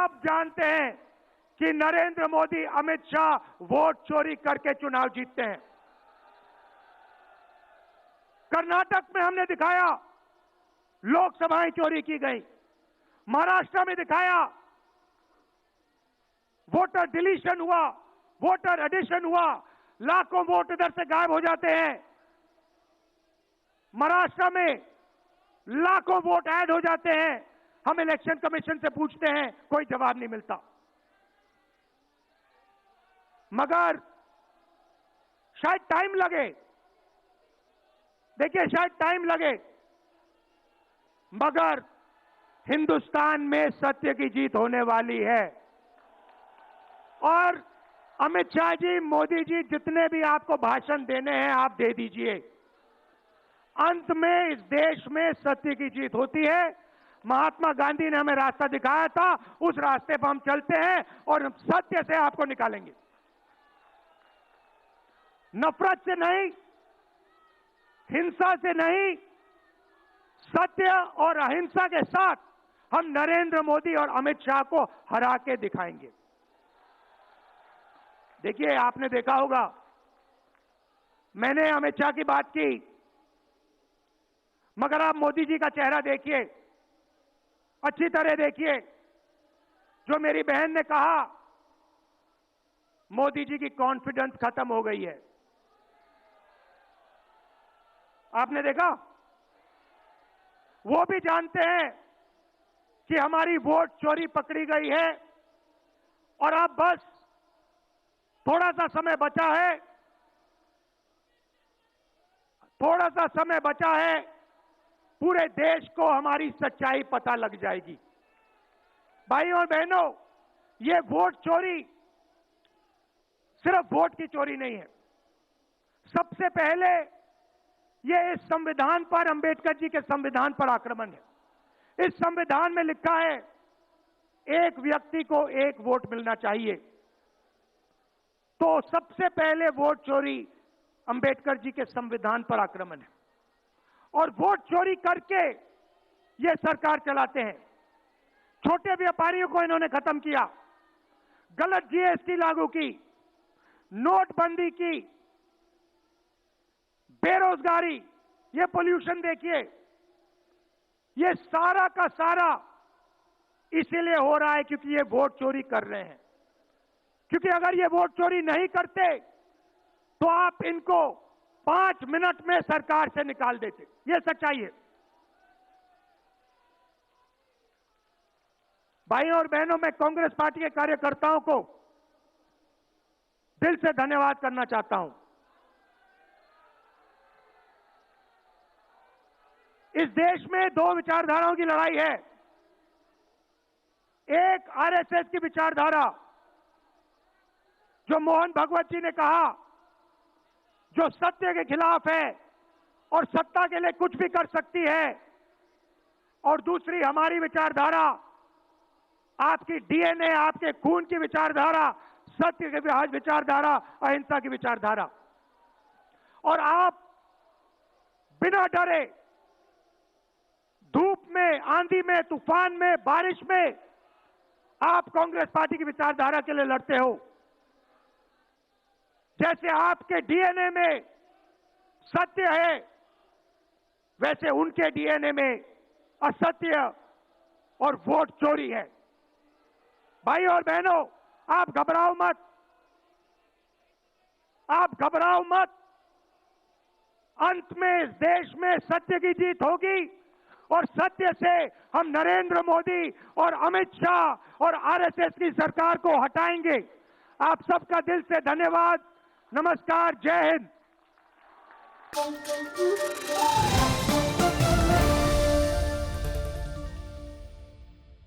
आप जानते हैं कि नरेंद्र मोदी, अमित शाह वोट चोरी करके चुनाव जीतते हैं। कर्नाटक में हमने दिखाया लोकसभाएं चोरी की गई, महाराष्ट्र में दिखाया वोटर डिलीशन हुआ, वोटर एडिशन हुआ, लाखों वोट इधर से गायब हो जाते हैं। महाराष्ट्र में लाखों वोट ऐड हो जाते हैं, हम इलेक्शन कमीशन से पूछते हैं, कोई जवाब नहीं मिलता। मगर शायद टाइम लगे, देखिए शायद टाइम लगे, मगर हिंदुस्तान में सत्य की जीत होने वाली है। और अमित शाह जी, मोदी जी, जितने भी आपको भाषण देने हैं आप दे दीजिए, अंत में इस देश में सत्य की जीत होती है। महात्मा गांधी ने हमें रास्ता दिखाया था, उस रास्ते पर हम चलते हैं और सत्य से आपको निकालेंगे, नफरत से नहीं, हिंसा से नहीं, सत्य और अहिंसा के साथ हम नरेंद्र मोदी और अमित शाह को हरा के दिखाएंगे। देखिए, आपने देखा होगा, मैंने अमित शाह की बात की, मगर आप मोदी जी का चेहरा देखिए, अच्छी तरह देखिए। जो मेरी बहन ने कहा, मोदी जी की कॉन्फिडेंस खत्म हो गई है। आपने देखा, वो भी जानते हैं कि हमारी वोट चोरी पकड़ी गई है और अब बस थोड़ा सा समय बचा है, थोड़ा सा समय बचा है, पूरे देश को हमारी सच्चाई पता लग जाएगी। भाइयों और बहनों, ये वोट चोरी सिर्फ वोट की चोरी नहीं है। सबसे पहले ये इस संविधान पर, अंबेडकर जी के संविधान पर आक्रमण है। इस संविधान में लिखा है एक व्यक्ति को एक वोट मिलना चाहिए, तो सबसे पहले वोट चोरी अंबेडकर जी के संविधान पर आक्रमण है। और वोट चोरी करके ये सरकार चलाते हैं। छोटे व्यापारियों को इन्होंने खत्म किया, गलत जीएसटी लागू की, नोटबंदी की, बेरोजगारी, ये पोल्यूशन देखिए, ये सारा का सारा इसीलिए हो रहा है क्योंकि ये वोट चोरी कर रहे हैं। क्योंकि अगर ये वोट चोरी नहीं करते तो आप इनको 5 मिनट में सरकार से निकाल देते। ये सच्चाई है। भाइयों और बहनों, मैं कांग्रेस पार्टी के कार्यकर्ताओं को दिल से धन्यवाद करना चाहता हूं। इस देश में 2 विचारधाराओं की लड़ाई है। एक आरएसएस की विचारधारा, जो मोहन भगवत जी ने कहा, जो सत्य के खिलाफ है और सत्ता के लिए कुछ भी कर सकती है। और दूसरी हमारी विचारधारा, आपकी डीएनए, आपके खून की विचारधारा, सत्य की विचारधारा, अहिंसा की विचारधारा। और आप बिना डरे, धूप में, आंधी में, तूफान में, बारिश में, आप कांग्रेस पार्टी की विचारधारा के लिए लड़ते हो। जैसे आपके डीएनए में सत्य है, वैसे उनके डीएनए में असत्य और वोट चोरी है। भाई और बहनों, आप घबराओ मत, आप घबराओ मत। अंत में इस देश में सत्य की जीत होगी और सत्य से हम नरेंद्र मोदी और अमित शाह और आरएसएस की सरकार को हटाएंगे। आप सबका दिल से धन्यवाद। नमस्कार, जय हिंद।